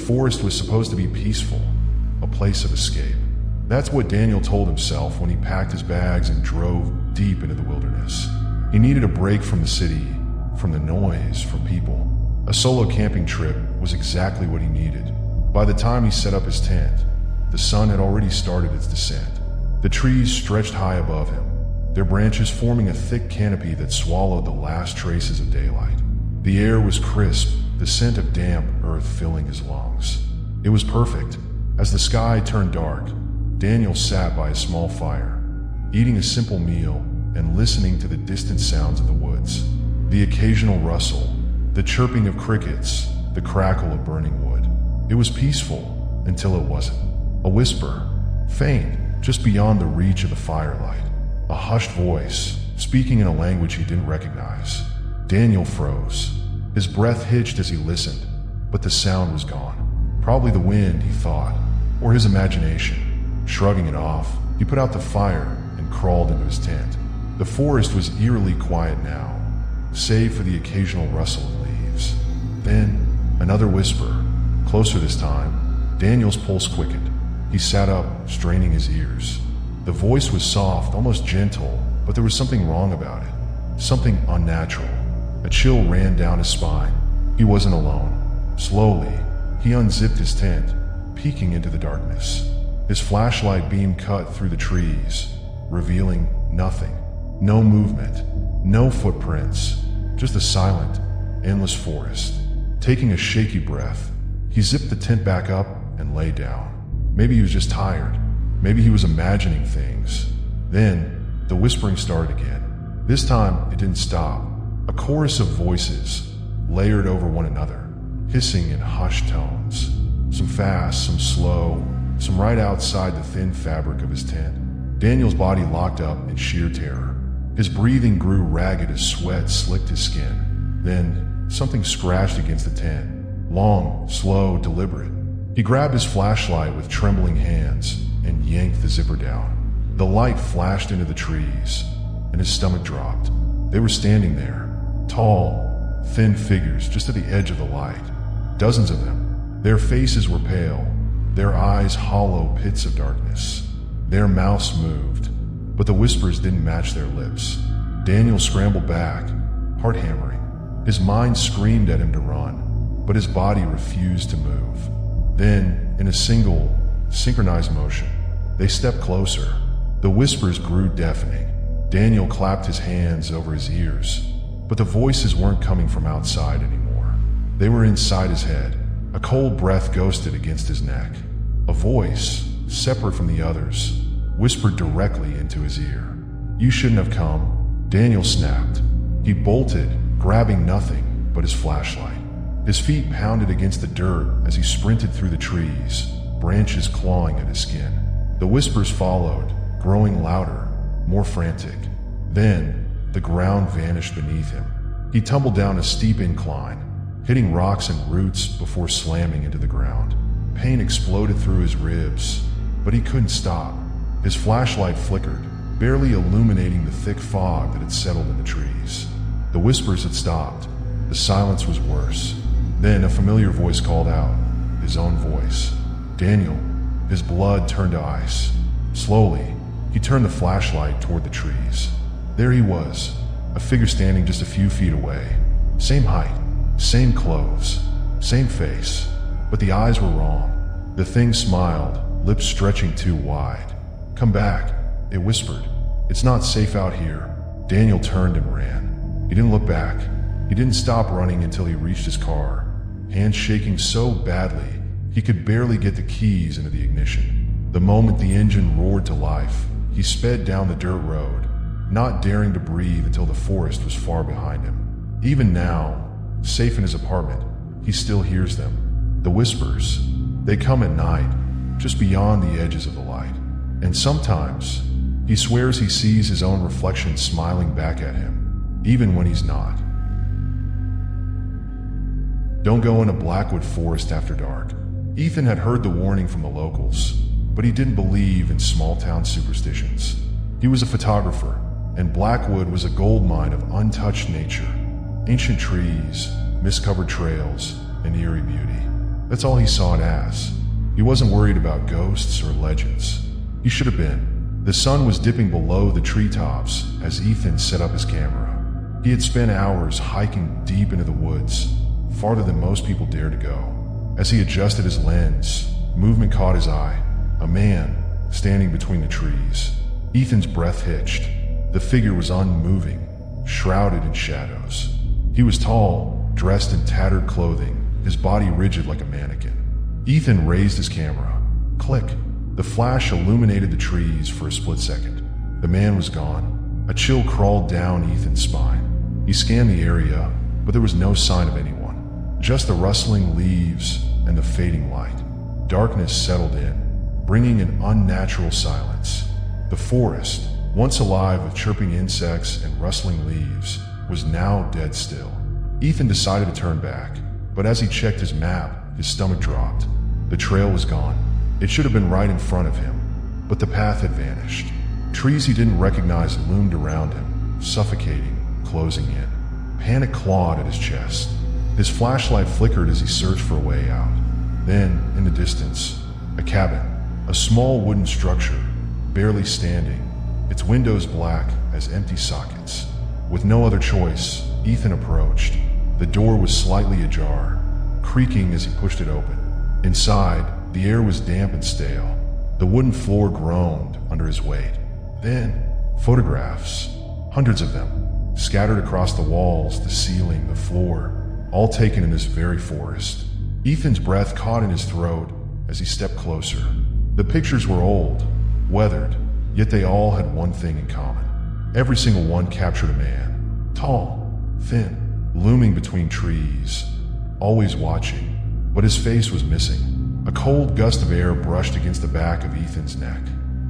forest was supposed to be peaceful, a place of escape. That's what Daniel told himself when he packed his bags and drove deep into the wilderness. He needed a break from the city, from the noise, from people. A solo camping trip was exactly what he needed. By the time he set up his tent, the sun had already started its descent. The trees stretched high above him, their branches forming a thick canopy that swallowed the last traces of daylight. The air was crisp, the scent of damp earth filling his lungs. It was perfect. As the sky turned dark, Daniel sat by a small fire, eating a simple meal and listening to the distant sounds of the woods. The occasional rustle, the chirping of crickets, the crackle of burning wood. It was peaceful until it wasn't. A whisper, faint, just beyond the reach of the firelight. A hushed voice, speaking in a language he didn't recognize. Daniel froze. His breath hitched as he listened, but the sound was gone. Probably the wind, he thought, or his imagination. Shrugging it off, he put out the fire and crawled into his tent. The forest was eerily quiet now, save for the occasional rustle of leaves. Then, another whisper, closer this time. Daniel's pulse quickened. He sat up, straining his ears. The voice was soft, almost gentle, but there was something wrong about it. Something unnatural. A chill ran down his spine. He wasn't alone. Slowly, he unzipped his tent, peeking into the darkness. His flashlight beam cut through the trees, revealing nothing. No movement, no footprints, just a silent, endless forest. Taking a shaky breath, he zipped the tent back up and lay down. Maybe he was just tired. Maybe he was imagining things. Then, the whispering started again. This time, it didn't stop. A chorus of voices, layered over one another, hissing in hushed tones. Some fast, some slow, some right outside the thin fabric of his tent. Daniel's body locked up in sheer terror. His breathing grew ragged as sweat slicked his skin. Then, something scratched against the tent. Long, slow, deliberate. He grabbed his flashlight with trembling hands and yanked the zipper down. The light flashed into the trees, and his stomach dropped. They were standing there, tall, thin figures just at the edge of the light. Dozens of them. Their faces were pale, their eyes hollow pits of darkness. Their mouths moved, but the whispers didn't match their lips. Daniel scrambled back, heart hammering. His mind screamed at him to run, but his body refused to move. Then, in a single, synchronized motion, they stepped closer. The whispers grew deafening. Daniel clapped his hands over his ears, but the voices weren't coming from outside anymore. They were inside his head. A cold breath ghosted against his neck. A voice, separate from the others, whispered directly into his ear. "You shouldn't have come," Daniel snapped. He bolted, grabbing nothing but his flashlight. His feet pounded against the dirt as he sprinted through the trees, branches clawing at his skin. The whispers followed, growing louder, more frantic. Then, the ground vanished beneath him. He tumbled down a steep incline, hitting rocks and roots before slamming into the ground. Pain exploded through his ribs, but he couldn't stop. His flashlight flickered, barely illuminating the thick fog that had settled in the trees. The whispers had stopped. The silence was worse. Then a familiar voice called out, his own voice. Daniel. His blood turned to ice. Slowly, he turned the flashlight toward the trees. There he was, a figure standing just a few feet away. Same height, same clothes, same face, but the eyes were wrong. The thing smiled, lips stretching too wide. "Come back," it whispered. "It's not safe out here." Daniel turned and ran. He didn't look back. He didn't stop running until he reached his car, hands shaking so badly he could barely get the keys into the ignition. The moment the engine roared to life, he sped down the dirt road, not daring to breathe until the forest was far behind him. Even now, safe in his apartment, he still hears them. The whispers, they come at night, just beyond the edges of the light. And sometimes, he swears he sees his own reflection smiling back at him, even when he's not. Don't go in a Blackwood forest after dark. Ethan had heard the warning from the locals, but he didn't believe in small-town superstitions. He was a photographer, and Blackwood was a goldmine of untouched nature. Ancient trees, mist-covered trails, and eerie beauty. That's all he saw it as. He wasn't worried about ghosts or legends. He should have been. The sun was dipping below the treetops as Ethan set up his camera. He had spent hours hiking deep into the woods, farther than most people dare to go. As he adjusted his lens, movement caught his eye. A man standing between the trees. Ethan's breath hitched. The figure was unmoving, shrouded in shadows. He was tall, dressed in tattered clothing, his body rigid like a mannequin. Ethan raised his camera. Click. The flash illuminated the trees for a split second. The man was gone. A chill crawled down Ethan's spine. He scanned the area, but there was no sign of anyone. Just the rustling leaves and the fading light. Darkness settled in, bringing an unnatural silence. The forest, once alive with chirping insects and rustling leaves, was now dead still. Ethan decided to turn back, but as he checked his map, his stomach dropped. The trail was gone. It should have been right in front of him, but the path had vanished. Trees he didn't recognize loomed around him, suffocating, closing in. Panic clawed at his chest. His flashlight flickered as he searched for a way out. Then, in the distance, a cabin, a small wooden structure, barely standing, its windows black as empty sockets. With no other choice, Ethan approached. The door was slightly ajar, creaking as he pushed it open. Inside, the air was damp and stale. The wooden floor groaned under his weight. Then, photographs, hundreds of them, scattered across the walls, the ceiling, the floor, all taken in this very forest. Ethan's breath caught in his throat as he stepped closer. The pictures were old, weathered, yet they all had one thing in common. Every single one captured a man, tall, thin, looming between trees, always watching. But his face was missing. A cold gust of air brushed against the back of Ethan's neck.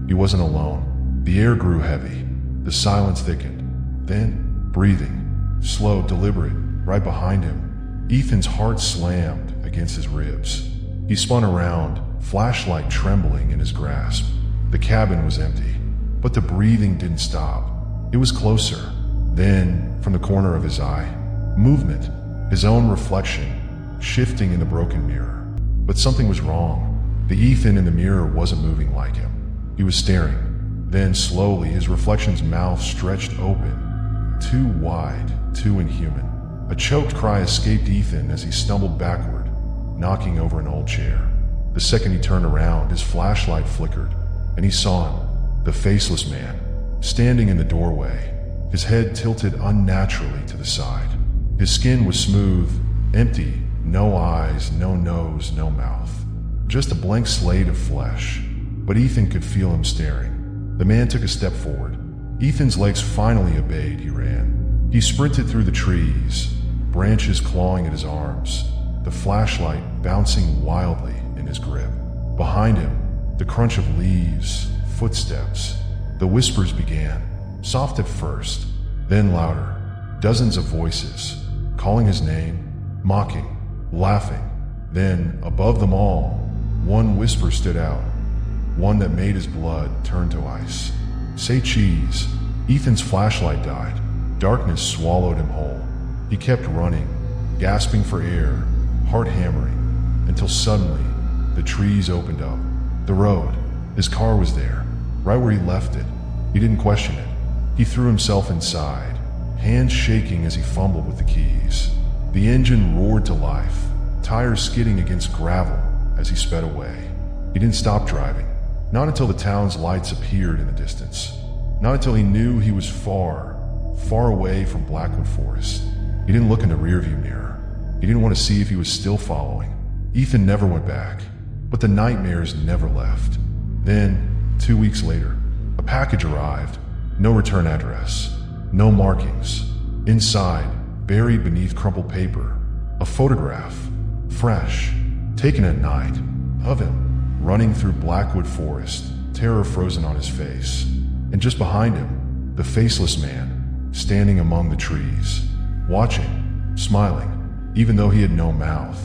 He wasn't alone. The air grew heavy. The silence thickened. Then, breathing, slow, deliberate, right behind him. Ethan's heart slammed against his ribs. He spun around, flashlight trembling in his grasp. The cabin was empty, but the breathing didn't stop. It was closer. Then, from the corner of his eye, movement, his own reflection, shifting in the broken mirror. But something was wrong. The Ethan in the mirror wasn't moving like him. He was staring. Then slowly his reflection's mouth stretched open, too wide, too inhuman. A choked cry escaped Ethan as he stumbled backward, knocking over an old chair. The second he turned around, his flashlight flickered, and he saw him, the faceless man, standing in the doorway, his head tilted unnaturally to the side. His skin was smooth, empty, no eyes, no nose, no mouth. Just a blank slate of flesh. But Ethan could feel him staring. The man took a step forward. Ethan's legs finally obeyed. He ran. He sprinted through the trees, branches clawing at his arms, the flashlight bouncing wildly in his grip. Behind him, the crunch of leaves, footsteps. The whispers began, soft at first, then louder. Dozens of voices, calling his name, mocking, laughing. Then, above them all, one whisper stood out, one that made his blood turn to ice. Say cheese. Ethan's flashlight died. Darkness swallowed him whole. He kept running, gasping for air, heart hammering, until suddenly, the trees opened up. The road. His car was there, right where he left it. He didn't question it. He threw himself inside, hands shaking as he fumbled with the keys. The engine roared to life, tires skidding against gravel as he sped away. He didn't stop driving, not until the town's lights appeared in the distance. Not until he knew he was far, far away from Blackwood Forest. He didn't look in the rearview mirror. He didn't want to see if he was still following. Ethan never went back, but the nightmares never left. Then, 2 weeks later, a package arrived. No return address, no markings. Inside, buried beneath crumpled paper, a photograph, fresh, taken at night, of him, running through Blackwood Forest, terror frozen on his face. And just behind him, the faceless man, standing among the trees, watching, smiling, even though he had no mouth.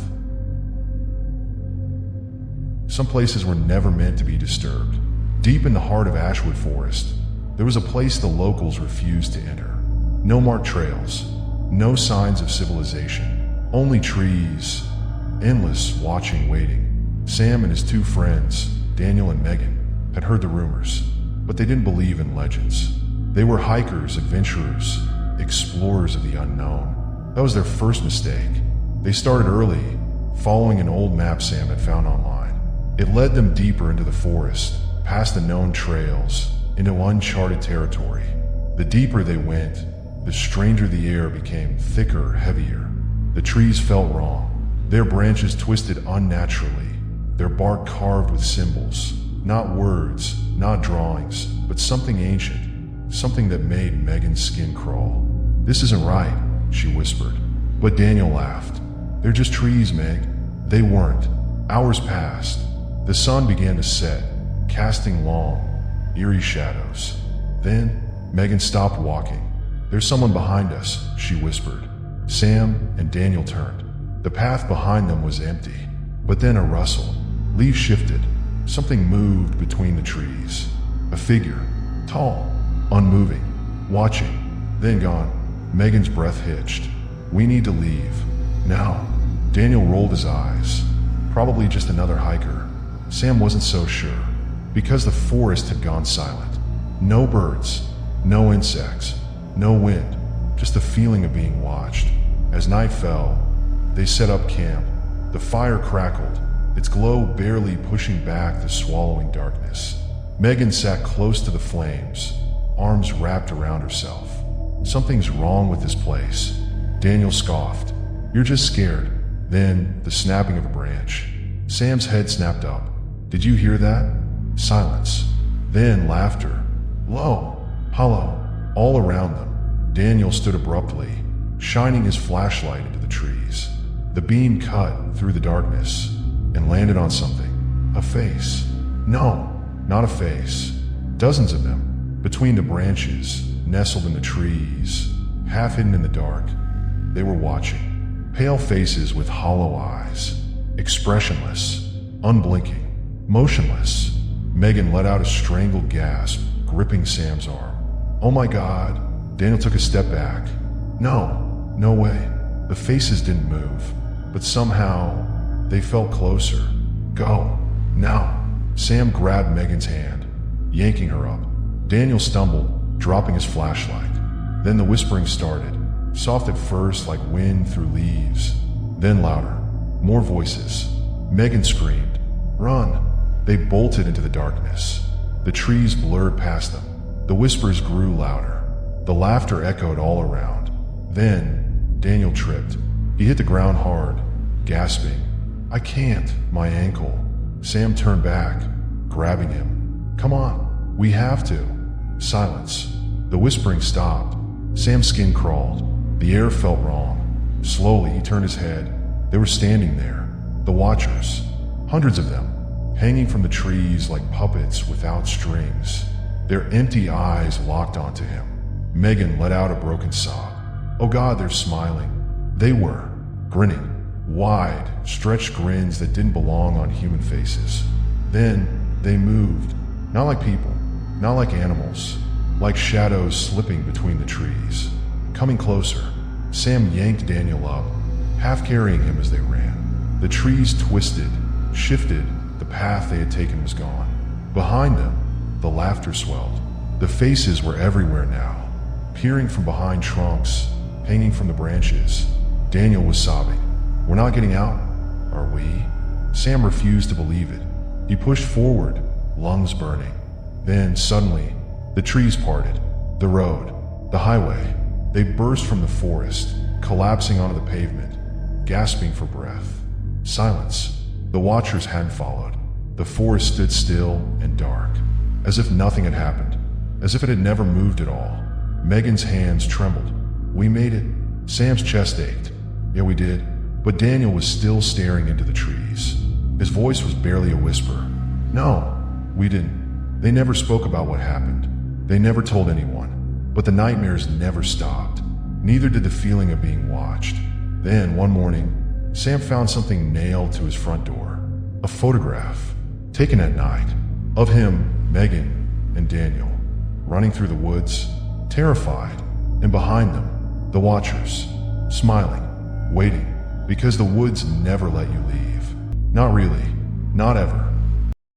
Some places were never meant to be disturbed. Deep in the heart of Ashwood Forest, there was a place the locals refused to enter. No marked trails, no signs of civilization, only trees, Endless watching, waiting. Sam and his two friends, Daniel and Megan, had heard the rumors, but they didn't believe in legends. They were hikers, adventurers, explorers of the unknown. That was their first mistake. They started early, following an old map Sam had found online. It led them deeper into the forest, past the known trails, into uncharted territory. The deeper they went, the stranger the air became, thicker, heavier. The trees felt wrong, their branches twisted unnaturally, their bark carved with symbols, not words, not drawings, but something ancient, something that made Megan's skin crawl. "This isn't right," she whispered. But Daniel laughed. "They're just trees, Meg." They weren't. Hours passed. The sun began to set, casting long, eerie shadows. Then Megan stopped walking. "There's someone behind us," she whispered. Sam and Daniel turned. The path behind them was empty, but then a rustle. Leaves shifted. Something moved between the trees. A figure, tall, unmoving, watching, then gone. Megan's breath hitched. "We need to leave. Now." Daniel rolled his eyes. Probably just another hiker. Sam wasn't so sure, because the forest had gone silent. No birds, no insects, no wind, just the feeling of being watched. As night fell, they set up camp. The fire crackled, its glow barely pushing back the swallowing darkness. Megan sat close to the flames, arms wrapped around herself. "Something's wrong with this place." Daniel scoffed. "You're just scared." Then the snapping of a branch. Sam's head snapped up. "Did you hear that?" Silence. Then laughter. Low, hollow, all around them. Daniel stood abruptly, shining his flashlight into the trees. The beam cut through the darkness and landed on something. A face. No, not a face. Dozens of them, between the branches, nestled in the trees, half hidden in the dark. They were watching. Pale faces with hollow eyes, expressionless, unblinking, motionless. Megan let out a strangled gasp, gripping Sam's arm. "Oh my God." Daniel took a step back. No way. The faces didn't move, but somehow they felt closer. "Go, now." Sam grabbed Megan's hand, yanking her up. Daniel stumbled, dropping his flashlight. Then the whispering started, soft at first like wind through leaves, then louder, more voices. Megan screamed, "Run!" They bolted into the darkness. The trees blurred past them. The whispers grew louder. The laughter echoed all around. Then Daniel tripped. He hit the ground hard, gasping, "I can't, my ankle." Sam turned back, grabbing him. "Come on, we have to." Silence. The whispering stopped. Sam's skin crawled. The air felt wrong. Slowly he turned his head. They were standing there, the watchers, hundreds of them, hanging from the trees like puppets without strings. Their empty eyes locked onto him. Megan let out a broken sob. Oh God, they're smiling. They were, grinning, wide, stretched grins that didn't belong on human faces. Then they moved, not like people, not like animals, like shadows slipping between the trees. Coming closer, Sam yanked Daniel up, half carrying him as they ran. The trees twisted, shifted, the path they had taken was gone. Behind them, the laughter swelled. The faces were everywhere now, peering from behind trunks, hanging from the branches. Daniel was sobbing. "We're not getting out, are we?" Sam refused to believe it. He pushed forward, lungs burning. Then, suddenly, the trees parted. The road, the highway. They burst from the forest, collapsing onto the pavement, gasping for breath. Silence. The watchers hadn't followed. The forest stood still and dark, as if nothing had happened, as if it had never moved at all. Megan's hands trembled. "We made it." Sam's chest ached. "Yeah, we did." But Daniel was still staring into the trees. His voice was barely a whisper. "No, we didn't." They never spoke about what happened. They never told anyone. But the nightmares never stopped. Neither did the feeling of being watched. Then, one morning, Sam found something nailed to his front door. A photograph, taken at night, of him, Megan, and Daniel, running through the woods, terrified, and behind them, the watchers, smiling, waiting. Because the woods never let you leave. Not really. Not ever.